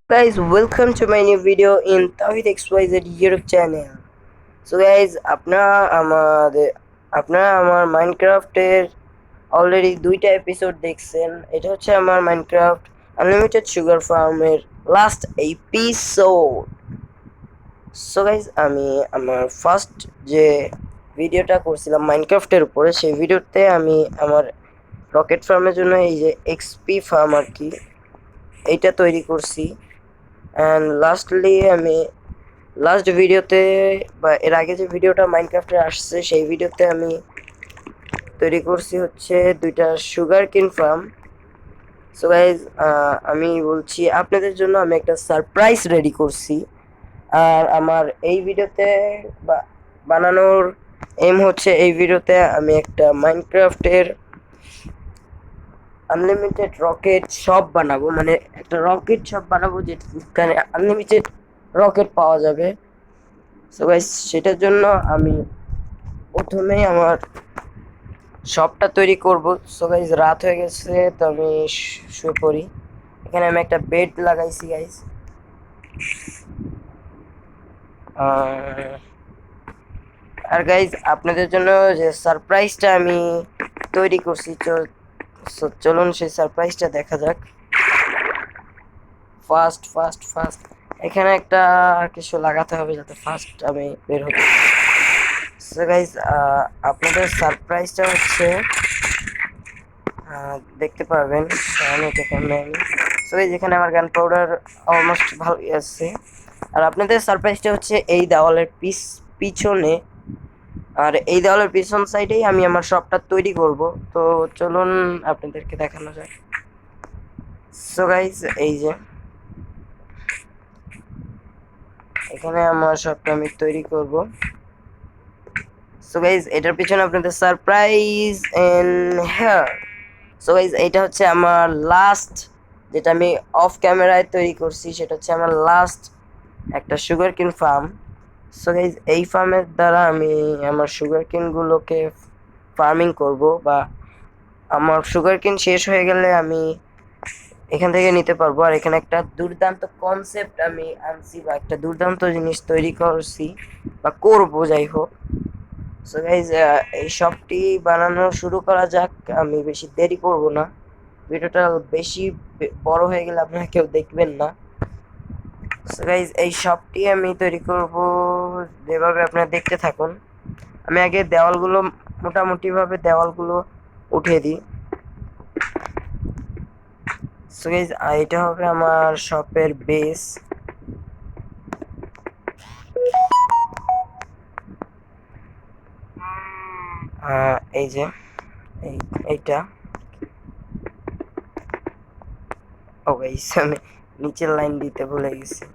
Guys, welcome to my new video in Tawhid XYZ YouTube channel. So guys, আপনারা আমার মাইনক্রাফটের already দুইটা episode দেখছেন। এটা হচ্ছে আমার মাইনক্রাফট আনলিমিটেড সুগার ফার্মের লাস্ট এপিসোড। সো গাইজ, আমি আমার ফার্স্ট যে ভিডিওটা করছিলাম মাইনক্রাফটের উপরে, সেই ভিডিওতে আমি আমার রকেট ফার্মের জন্য এই যে এক্সপি ফার্ম আর কি এইটা তৈরি করছি। অ্যান্ড লাস্টলি আমি লাস্ট ভিডিওতে বা এর আগে যে ভিডিওটা মাইনক্রাফটে আসছে সেই ভিডিওতে আমি তৈরি করছি হচ্ছে দুইটা সুগার কিন ফার্ম। সো গাইজ, আমি বলছি আপনাদের জন্য আমি একটা সারপ্রাইজ রেডি করছি। আর আমার এই ভিডিওতে বানানোর এম হচ্ছে এই ভিডিওতে আমি একটা মাইনক্রাফটের আনলিমিটেড রকেট শপ বানাবো, মানে একটা রকেট শপ বানাবো যেখানে আনলিমিটেড রকেট পাওয়া যাবে। সো গাইস, সেটার জন্য আমি প্রথমেই আমার শপটা তৈরি করব। সো গাইস, রাত হয়ে গেছে, তো আমি শুয়ে পড়ি। এখানে আমি একটা বেড লাগাইছি গাইস। আর গাইস, আপনাদের জন্য যে সারপ্রাইজটা আমি তৈরি করছি, চলুন সেই সারপ্রাইজটা দেখা যাক। ফাস্ট ফাস্ট ফাস্ট এখানে একটা কিছু লাগাতে হবে যাতে ফাস্ট আমি বের হতে। সো গাইস, আপনাদের সারপ্রাইজটা হচ্ছে দেখতে পারবেন। আমি এটা কেমনে আনি। সো গাইস, এখানে আমার গান পাউডার অলমোস্ট ভালোই আছে। আর আপনাদের সারপ্রাইজটা হচ্ছে এই দেওয়ালের পিছনে, আর এই দেওয়ালের পিছন সাইডেই আমি আমার শপটা তৈরি করব। তো চলুন আপনাদেরকে দেখানো যায়। সো গাইস, এই যে এখানে আমার শপটা আমি তৈরি করব। সো গাইস, এটার পিছনে আপনাদের surprise and here. So guys, এটা হচ্ছে আমার লাস্ট, যেটা আমি অফ ক্যামেরায় তৈরি করছি, সেটা হচ্ছে আমার লাস্ট একটা সুগার কিন ফার্ম। সো গাইস, এই ফার্মের দ্বারা আমি আমার সুগার কিনগুলোকে ফার্মিং করব, বা আমার সুগার কিন শেষ হয়ে গেলে আমি এখান থেকে নিতে পারবো। আর এখানে একটা দুর্দান্ত কনসেপ্ট আমি আনছি, বা একটা দুর্দান্ত জিনিস তৈরি করছি বা করবো, যাই হোক। সো গাইজ, এই শপটি বানানো শুরু করা যাক। আমি বেশি দেরি করব না, ভিডিওটা বেশি বড় হয়ে গেলে আপনারা কেউ দেখবেন না। সো গাইজ, এই শপটি আমি তৈরি করব যেভাবে আপনারা দেখতে থাকুন। আমি আগে দেওয়ালগুলো মোটামুটিভাবে দেওয়ালগুলো উঠিয়ে দিই। সো গাইজ, এটা হবে আমার শপের বেস। এই যে এইটা। ও গাইস, আমি নিচের লাইন দিতে ভুলে গেছি।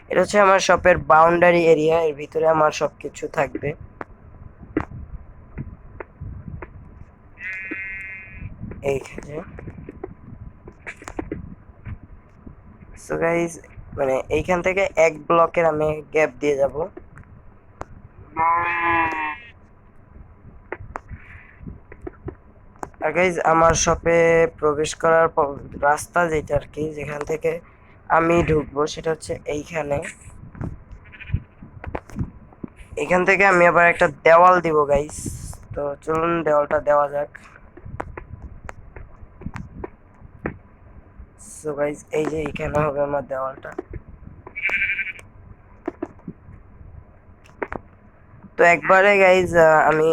এটা হচ্ছে আমার শপের বাউন্ডারি এরিয়া, এর ভিতরে আমার সবকিছু থাকবে। এইখানে সো গাইস, মানে এইখান থেকে এক ব্লকের আমি গ্যাপ দিয়ে যাব। আর গাইস, আমার শপে প্রবেশ করার রাস্তা যেটা আর কি, যেখান থেকে আমি ঢুকবো, সেটা হচ্ছে এইখানে। এখান থেকে আমি আবার একটা দেওয়াল দিব গাইস। তো চলুন দেওয়ালটা দেওয়া যাক। সো গাইস, এই যে এইখানে হবে আমার দেওয়ালটা। তো একবারে গাইজ, আমি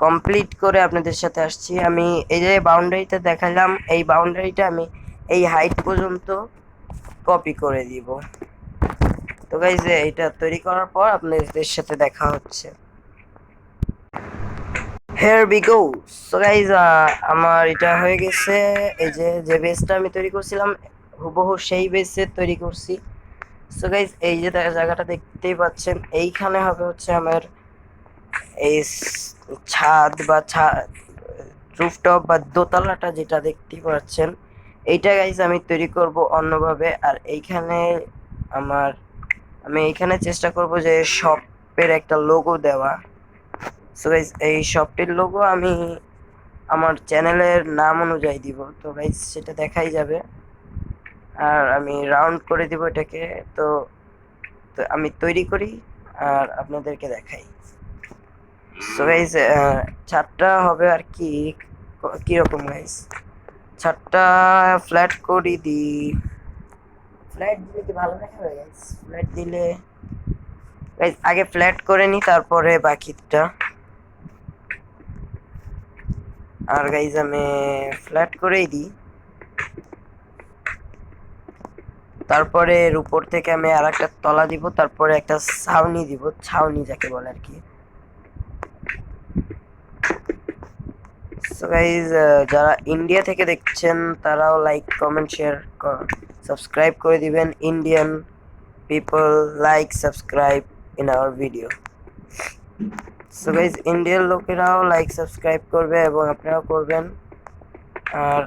কমপ্লিট করে আপনাদের সাথে আসছি। আমি এই যে বাউন্ডারিটা দেখালাম, এই বাউন্ডারিটা আমি এই হাইট পর্যন্ত কপি করে দিব। তো গাইজ, এইটা তৈরি করার পর আপনাদের সাথে দেখা হচ্ছে। হেয়ার বি গো। সো গাইজ, আমার এটা হয়ে গেছে। এই যে যে বেসটা আমি তৈরি করছিলাম হুবহু সেই বেসে তৈরি করছি। সো গাইজ, এই যে জায়গাটা দেখতেই পাচ্ছেন, এইখানে হবে হচ্ছে আমার এই ছাদ বা রুফটপ বা দোতলাটা যেটা দেখতে পাচ্ছেন, এইটা গাইজ আমি তৈরি করব অন্যভাবে। আর এইখানে আমার আমি এইখানে চেষ্টা করব যে শপের একটা লোগো দেওয়া। সো গাইজ, এই শপটির লোগো আমি আমার চ্যানেলের নাম অনুযায়ী দিব, তো গাইস সেটা দেখাই যাবে। আর আমি রাউন্ড করে দিব এটাকে। তো তো আমি তৈরি করি আর আপনাদেরকে দেখাই। সো গাইস ছাদটা হবে আর কি কিরকম গাইস, ছাদটা ফ্ল্যাট করে দিই। ফ্ল্যাট দিলে কি ভালো দেখাবে গাইস? ফ্ল্যাট দিলে গাইস আগে ফ্ল্যাট করে নি, তারপরে বাকিটা। আর গাইস আমি ফ্ল্যাট করেই দিই, তারপরে এর উপর থেকে আমি আর একটা তলা দিব, তারপরে একটা ছাউনি দিব, ছাউনি যাকে বলে আর কি। সো গাইজ যারা ইন্ডিয়া থেকে দেখছেন তারাও লাইক কমেন্ট শেয়ার সাবস্ক্রাইব করে দিবেন। Indian people like subscribe in our video. So guys Indian লোকেরাও লাইক সাবস্ক্রাইব করবে এবং আপনারাও করবেন। আর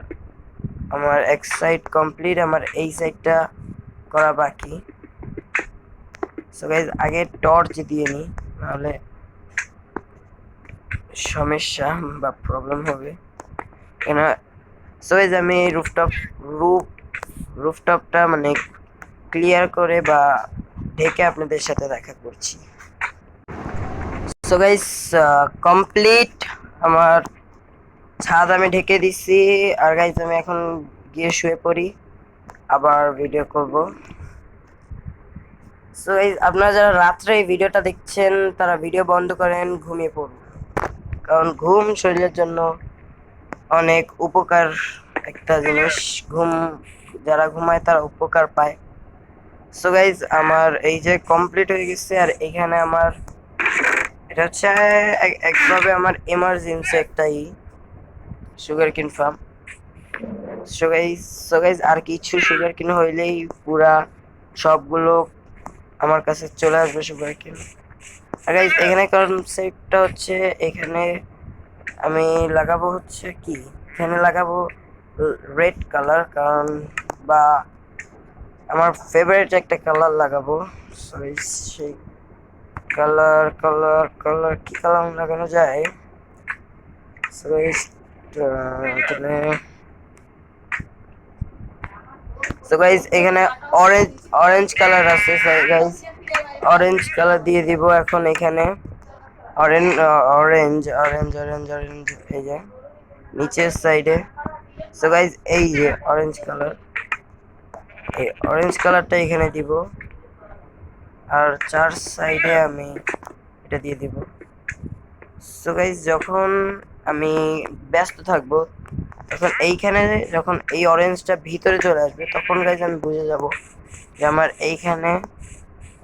আমার এক সাইড কমপ্লিট, আমার এই সাইডটা করা বাকি। সো গাইজ আগে টর্চ দিয়ে নিই, নাহলে সমস্যা বা প্রবলেম হবে কেন। সো গাইজ আমি রুফটপটা মানে ক্লিয়ার করে বা ঢেকে আপনাদের সাথে দেখা করছি। সো গাইজ কমপ্লিট, আমার ছাদ আমি ঢেকে দিছি। আর গাইজ আমি এখন গিয়ে শুয়ে পড়ি, আবার ভিডিও করব। সো গাইজ আপনারা যারা রাত্রে এই ভিডিওটা দেখছেন তারা ভিডিও বন্ধ করেন, ঘুমিয়ে পড়ুন, কারণ ঘুম শরীরের জন্য অনেক উপকার একটা জিনিস। ঘুম যারা ঘুমায় তারা উপকার পায়। সো গাইজ আমার এই যে কমপ্লিট হয়ে গেছে। আর এখানে আমার এটা হচ্ছে একভাবে আমার এমার্জেন্সি একটাই সুগার কেন ফার্ম। সো গাইজ আর কিছু সুগার কেন হইলেই পুরা সবগুলো আমার কাছে চলে আসবে সুগার কেন। আর গাইজ এখানে কনসেপ্টটা হচ্ছে, এখানে আমি লাগাবো হচ্ছে কি, এখানে লাগাবো রেড কালার, কারণ বা আমার ফেভারিট একটা কালার লাগাবো। সেই কালার কি কালার লাগানো যায়? সো গাইস এখানে অরেঞ্জ কালার আছে। গাইস অরেঞ্জ কালার দিয়ে দিব এখন এখানে। Orange orange orange orange orange এই যে নিচের সাইডে। সো গাইস এই যে অরেঞ্জ কালার, এই অরেঞ্জ কালারটা এখানে দিব। আর চার সাইডে আমি এটা দিয়ে দিব। সো গাইস যখন আমি ব্যস্ত থাকবো, তখন এইখানে যখন এই অরেঞ্জটা ভিতরে চলে আসবে, তখন গাইস আমি বুঝে যাব যে আমার এইখানে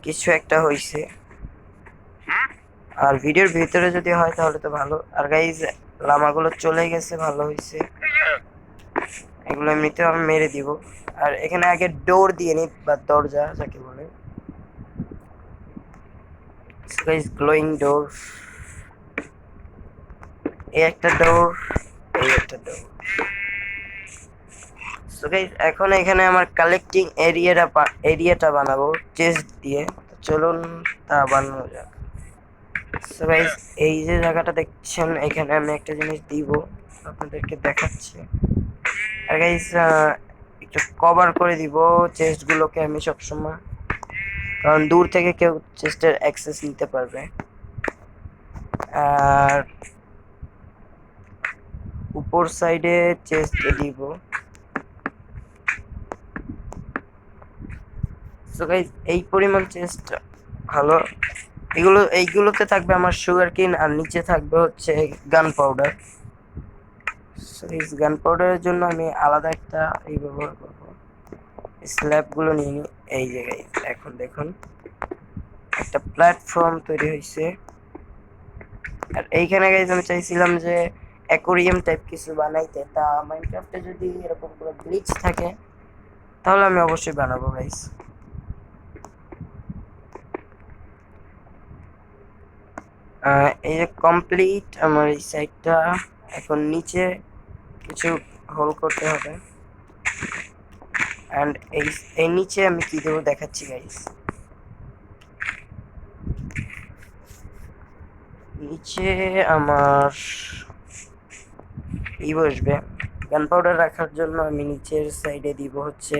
কিছু একটা হয়েছে। আর ভিডিওর ভিতরে যদি হয় তাহলে তো ভালো। আর গাইস লামাগুলো চলে গেছে, ভালো হয়েছে। এগুলো এমনিতে আমি মেরে দিব। আর এখানে আগে ডোর দিয়ে নিই, বা দরজা যাকে বলে। গাইস গ্লোয়িং ডোর, এই একটা ডোর, এই একটা ডোর। সো গাইস এখন এখানে আমার কালেক্টিং এরিয়াটা বানাবো চেস্ট দিয়ে। চলুন তা বানানো যাক। সো গাইস এই যে জায়গাটা দেখছেন, এখানে আমি একটা জিনিস দিব, আপনাদেরকে দেখাচ্ছি। আর গাইস একটু কভার করে দিব চেস্টগুলোকে আমি সবসময়, কারণ দূর থেকে কেউ চেস্টের অ্যাক্সেস নিতে পারবে। আর উপর সাইডে চেস্ট দিব। সো গাইস এই পরিমাণ চেস্ট ভালো। এইগুলোতে থাকবে আমার সুগার কেন, আর নিচে থাকবে হচ্ছে গান পাউডার। গান পাউডারের জন্য আমি আলাদা একটা এই ব্যবহার করব। স্ল্যাবগুলো নিয়ে নিই। এই যে গাইস এখন দেখুন একটা প্ল্যাটফর্ম তৈরি হয়েছে। আর এইখানে গাইস আমি চাইছিলাম যে অ্যাকোরিয়াম টাইপ কিছু বানাইতে, তা মাইনক্রাফটে যদি এরকম কোনো গ্লিচ থাকে তাহলে আমি অবশ্যই বানাবো গাইস। এই যে কমপ্লিট আমার এই সাইডটা। এখন নিচে কিছু হোল করতে হবে। এন্ড এই নিচে আমি কি দেবো দেখাচ্ছি গাইস। নিচে আমার ই বসবে। গান পাউডার রাখার জন্য আমি নিচের সাইডে দিব হচ্ছে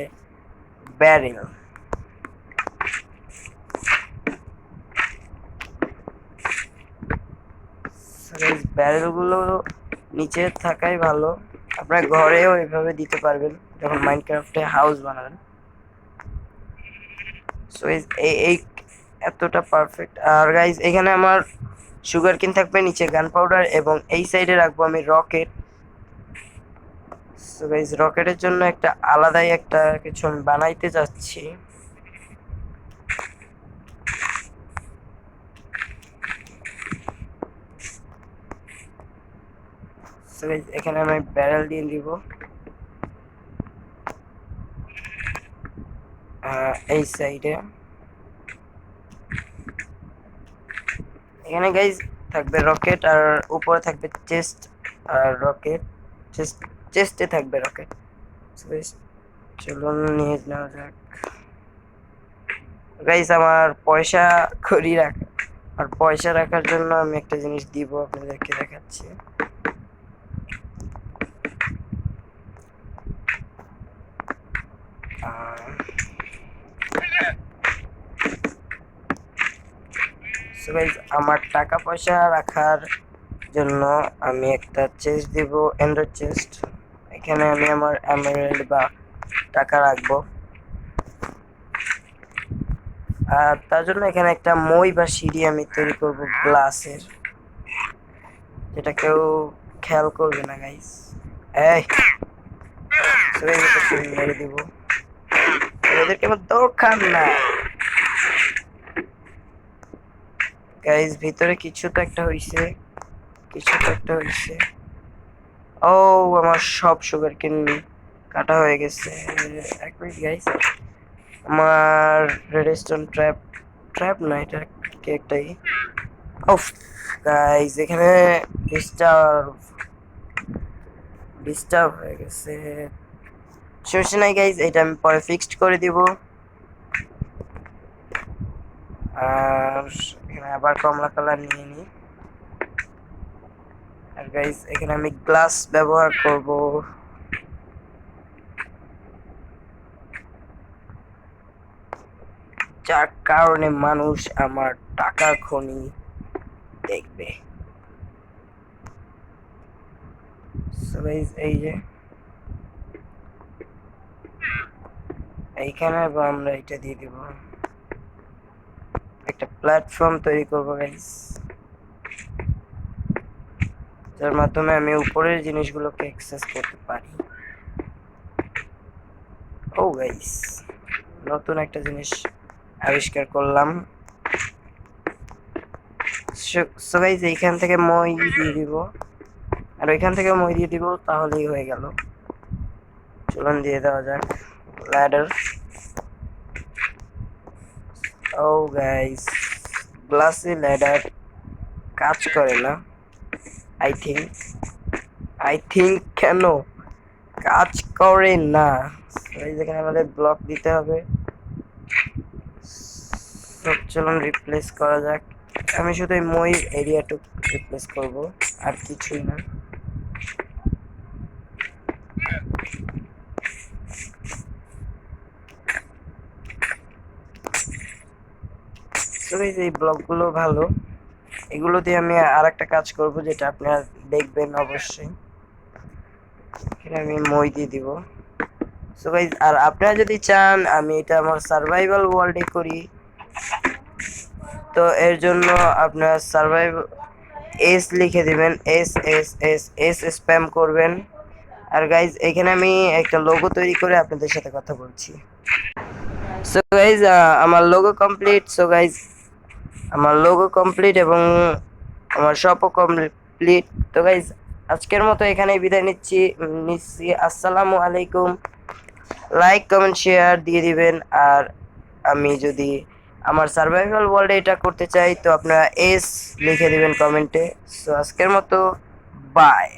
ব্যারেল। ব্যারেলগুলো নিচে থাকাই ভালো, আপনার ঘরেও এভাবে দিতে পারবেন যখন মাইনক্রাফটে হাউস বানাবেন। সো এই এতটা পারফেক্ট। আর গাইজ এখানে আমার সুগার কেন থাকবে, নিচে গান পাউডার, এবং এই সাইডে রাখবো আমি রকেট। সো গাইজ রকেটের জন্য একটা আলাদাই একটা কিছু আমি বানাইতে যাচ্ছি। সো গাইজ এখানে আমি ব্যারেল দিয়ে দিব এই সাইডে। এখানে গাইজ থাকবে রকেট, আর উপরে থাকবে চেস্ট আর রকেট। চেস্টে থাকবে রকেট। চলুন নিয়ে নেওয়া যাক। গাইজ আমার পয়সা করি রাখ, আর পয়সা রাখার জন্য আমি একটা জিনিস দিব, আপনাদেরকে দেখাচ্ছি। সো গাইজ আমার টাকা পয়সা রাখার জন্য আমি একটা চেস্ট দিব, এন্ডার চেস্ট। এখানে আমি আমার এমারাল্ড বা টাকা রাখবো। আর তার জন্য এখানে একটা মই বা সিঁড়ি আমি তৈরি করব গ্লাসের, যেটা কেউ খেয়াল করবে না গাইস। এই মেরে দিব, এদেরকে আমার দরকার না গাইস। ভিতরে কিছু তো একটা হইছে, ও আমার সব সুগার কেন কাটা হয়ে গেছে। এক মিনিট গাইস, আমার রেডস্টোন ট্র্যাপ না, এটা কি একটাই। ওফ গাইস এখানে ডিস্টার্ব হয়ে গেছে। সমস্যা নাই গাইস, এটা আমি পরে ফিক্সড করে দিব। আর এখানে আবার কমলা কালার নিয়ে নিই। আর গাইস এখানে আমি গ্লাস ব্যবহার করব। যার কারণে মানুষ আমার টাকার খনি দেখবে। সো গাইস এই যে এইখানে আমরা এটা দিয়ে দিব, একটা প্ল্যাটফর্ম তৈরি করব গাইস, যার মাধ্যমে আমি উপরের জিনিসগুলোকে অ্যাক্সেস করতে পারি। ও গাইস নতুন একটা জিনিস আবিষ্কার করলাম। সো গাইস এইখান থেকে মই দিয়ে দিব, আর ওইখান থেকে মই দিয়ে দিব, তাহলেই হয়ে গেল। চলুন দিয়ে দেওয়া যাক ল্যাডার। ও গাইস গ্লাসে ল্যাডার কাজ করে না, আই থিঙ্ক কেন কাজ করে না। যেখানে আমাদের ব্লক দিতে হবে, সব চলুন রিপ্লেস করা যাক। আমি শুধু এই মই এরিয়াটুকু রিপ্লেস করব, আর কিছুই না। এই ব্লকগুলো ভালো, এগুলো দিয়ে আমি আর একটা কাজ করব, যেটা আপনারা দেখবেন অবশ্যই। এখানে আমি মই দিয়ে দিব। সো গাইস আর আপনারা যদি চান আমি এটা আমার সার্ভাইভাল ওয়ার্ল্ডে করি, তো এর জন্য আপনারা সার্ভাইভাল এস লিখে দিবেন, S S S S spam করবেন। আর গাইজ এখানে আমি একটা লোগো তৈরি করে আপনাদের সাথে কথা বলছি। সো গাইজ আমার লোগো কমপ্লিট। সো গাইজ আমার লোগো কমপ্লিট এবং আমার শপও কমপ্লিট। তো গাইজ আজকের মতো এখানেই বিদায় নিচ্ছি। আসসালামু আলাইকুম। লাইক কমেন্ট শেয়ার দিয়ে দিবেন। আর আমি যদি আমার সার্ভাইভাল ওয়ার্ল্ডে এটা করতে চাই, তো আপনারা এস লিখে দিবেন কমেন্টে। সো আজকের মতো বাই।